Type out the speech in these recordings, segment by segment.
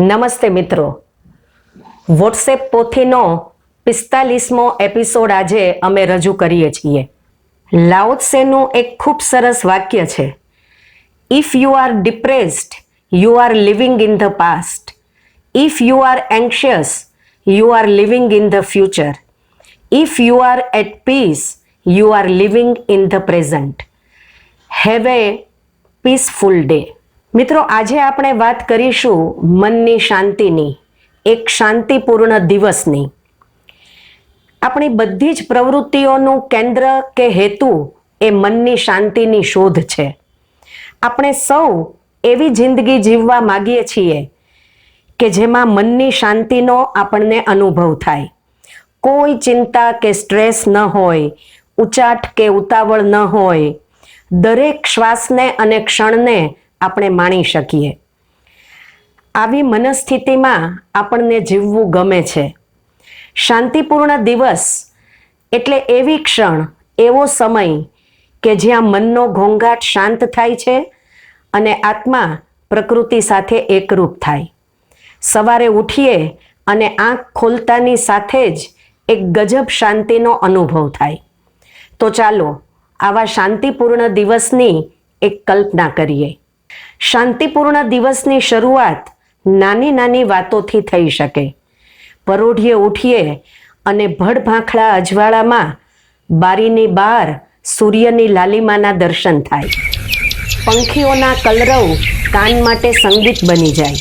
નમસ્તે મિત્રો, WhatsApp પોથીનો 45મો episode આજે અમે રજૂ કરીએ છીએ. લાઓ ત્સેનું એક ખૂબ સરસ વાક્ય છે, if you are depressed you are living in the past, if you are anxious you are living in the future, if you are at peace you are living in the present. Have a peaceful day. મિત્રો, આજે આપણે વાત કરીશું મનની શાંતિની, એક શાંતિપૂર્ણ દિવસની. આપણી બધી જ પ્રવૃત્તિઓનું કેન્દ્ર કે હેતુ એ મનની શાંતિની શોધ છે. આપણે સૌ એવી જિંદગી જીવવા માગીએ છીએ કે જેમાં મનની શાંતિનો આપણને અનુભવ થાય. કોઈ ચિંતા કે સ્ટ્રેસ ન હોય, ઉચાટ કે ઉતાવળ ન હોય, દરેક શ્વાસને અને ક્ષણને આપણે માણી શકીએ. આવી મનસ્થિતિમાં આપણને જીવવું ગમે છે. શાંતિપૂર્ણ દિવસ એટલે એવી ક્ષણ, એવો સમય કે જ્યાં મનનો ઘોંઘાટ શાંત થાય છે અને આત્મા પ્રકૃતિ સાથે એકરૂપ થાય. સવારે ઉઠીએ અને આંખ ખોલતાની સાથે જ એક ગજબ શાંતિનો અનુભવ થાય. તો ચાલો આવા શાંતિપૂર્ણ દિવસની એક કલ્પના કરીએ. શાંતિપૂર્ણ દિવસની શરૂઆત નાની નાની વાતોથી થઈ શકે. પરોઢિયે ઉઠીએ અને ભડભાંખડા અજવાળામાં બારીની બહાર સૂર્યની લાલિમાના દર્શન થાય. પંખીઓના કલરવ કાન માટે સંગીત બની જાય.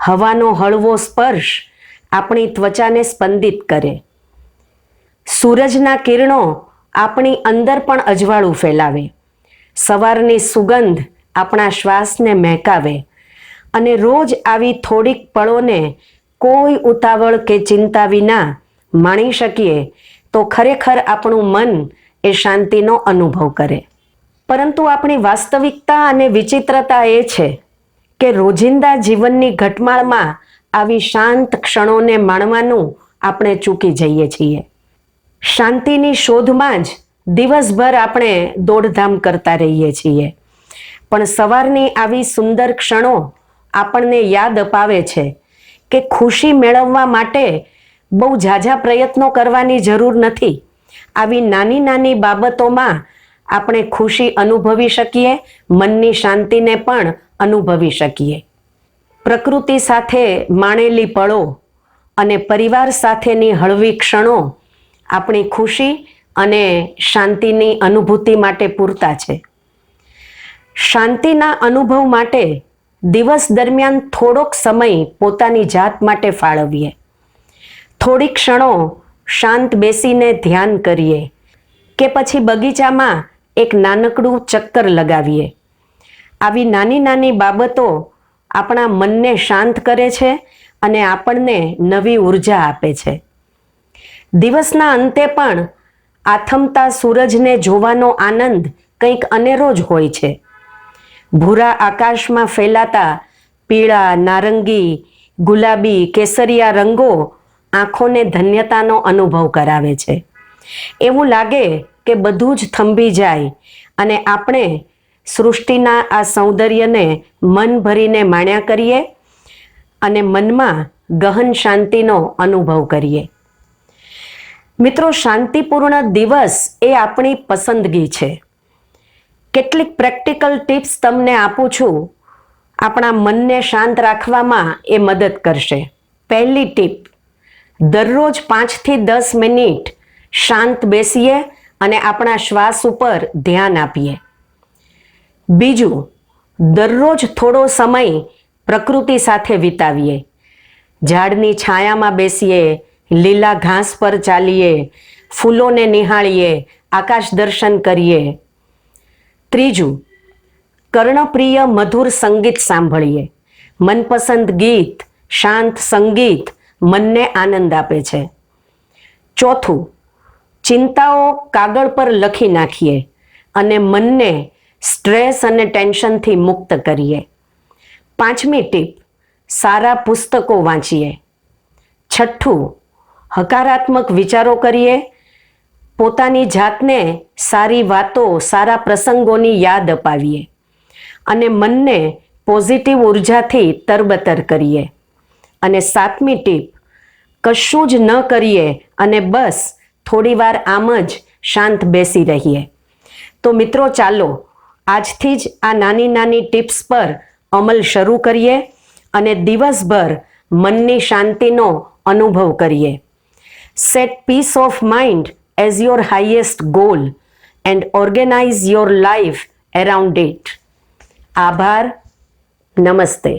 હવાનો હળવો સ્પર્શ આપણી ત્વચાને સ્પંદિત કરે. સૂરજના કિરણો આપણી અંદર પણ અજવાળું ફેલાવે. સવારની સુગંધ આપણા શ્વાસને મહેકાવે. અને રોજ આવી થોડીક પળોને કોઈ ઉતાવળ કે ચિંતા વિના માણી શકીએ તો ખરેખર આપણું મન એ શાંતિનો અનુભવ કરે. પરંતુ આપણી વાસ્તવિકતા અને વિચિત્રતા એ છે કે રોજિંદા જીવનની ઘટમાળમાં આવી શાંત ક્ષણોને માણવાનું આપણે ચૂકી જઈએ છીએ. શાંતિની શોધમાં જ દિવસભર આપણે દોડધામ કરતા રહીએ છીએ. પણ સવારની આવી સુંદર ક્ષણો આપણને યાદ અપાવે છે કે ખુશી મેળવવા માટે બહુ ઝાઝા પ્રયત્નો કરવાની જરૂર નથી. આવી નાની નાની બાબતોમાં આપણે ખુશી અનુભવી શકીએ, મનની શાંતિને પણ અનુભવી શકીએ. પ્રકૃતિ સાથે માણેલી પળો અને પરિવાર સાથેની હળવી ક્ષણો આપણી ખુશી અને શાંતિની અનુભૂતિ માટે પૂરતા છે. શાંતિના અનુભવ માટે દિવસ દરમિયાન થોડોક સમય પોતાની જાત માટે ફાળવીએ. થોડી ક્ષણો શાંત બેસીને ધ્યાન કરીએ કે પછી બગીચામાં એક નાનકડું ચક્કર લગાવીએ. આવી નાની નાની બાબતો આપણા મનને શાંત કરે છે અને આપણને નવી ઉર્જા આપે છે. દિવસના અંતે પણ આથમતા સૂરજને જોવાનો આનંદ કંઈક અનેરો જ હોય છે. ભૂરા આકાશમાં ફેલાતા પીળા, નારંગી, ગુલાબી, કેસરિયા રંગો આંખોને ધન્યતાનો અનુભવ કરાવે છે. એવું લાગે કે બધું જ થંભી જાય અને આપણે સૃષ્ટિના આ સૌંદર્યને મન ભરીને માણ્યા કરીએ અને મનમાં ગહન શાંતિનો અનુભવ કરીએ. મિત્રો, શાંતિપૂર્ણ દિવસ એ આપણી પસંદગી છે. કેટલીક પ્રેક્ટિકલ ટિપ્સ તમને આપું છું, આપણા મનને શાંત રાખવામાં એ મદદ કરશે. પહેલી ટીપ, દરરોજ 5 થી 10 મિનિટ શાંત બેસીએ અને આપણા શ્વાસ ઉપર ધ્યાન આપીએ. બીજું, દરરોજ થોડો સમય પ્રકૃતિ સાથે વિતાવીએ. ઝાડની છાયામાં બેસીએ, લીલા ઘાસ પર ચાલીએ, ફૂલોને નિહાળીએ, આકાશ દર્શન કરીએ. ત્રીજું, કર્ણપ્રિય મધુર સંગીત સાંભળીએ. મનપસંદ ગીત, શાંત સંગીત મનને આનંદ આપે છે. ચોથું, ચિંતાઓ કાગળ પર લખી નાખીએ અને મનને સ્ટ્રેસ અને ટેન્શનથી મુક્ત કરીએ. પાંચમી ટીપ, સારા પુસ્તકો વાંચીએ. છઠ્ઠું, હકારાત્મક વિચારો કરીએ. પોતાની જાતને સારી વાતો, સારા પ્રસંગોની યાદ અપાવીએ અને મનને પોઝિટિવ ઉર્જાથી તરબતર કરીએ. અને 7મી ટીપ, કશું જ ન કરીએ અને બસ થોડી વાર આમ જ શાંત બેસી રહીએ. તો મિત્રો ચાલો આજથી જ આ નાની નાની ટિપ્સ પર અમલ શરૂ કરીએ અને દિવસભર મનની શાંતિનો અનુભવ કરીએ. Set peace of mind as your highest goal and organize your life around it. આભાર. નમસ્તે.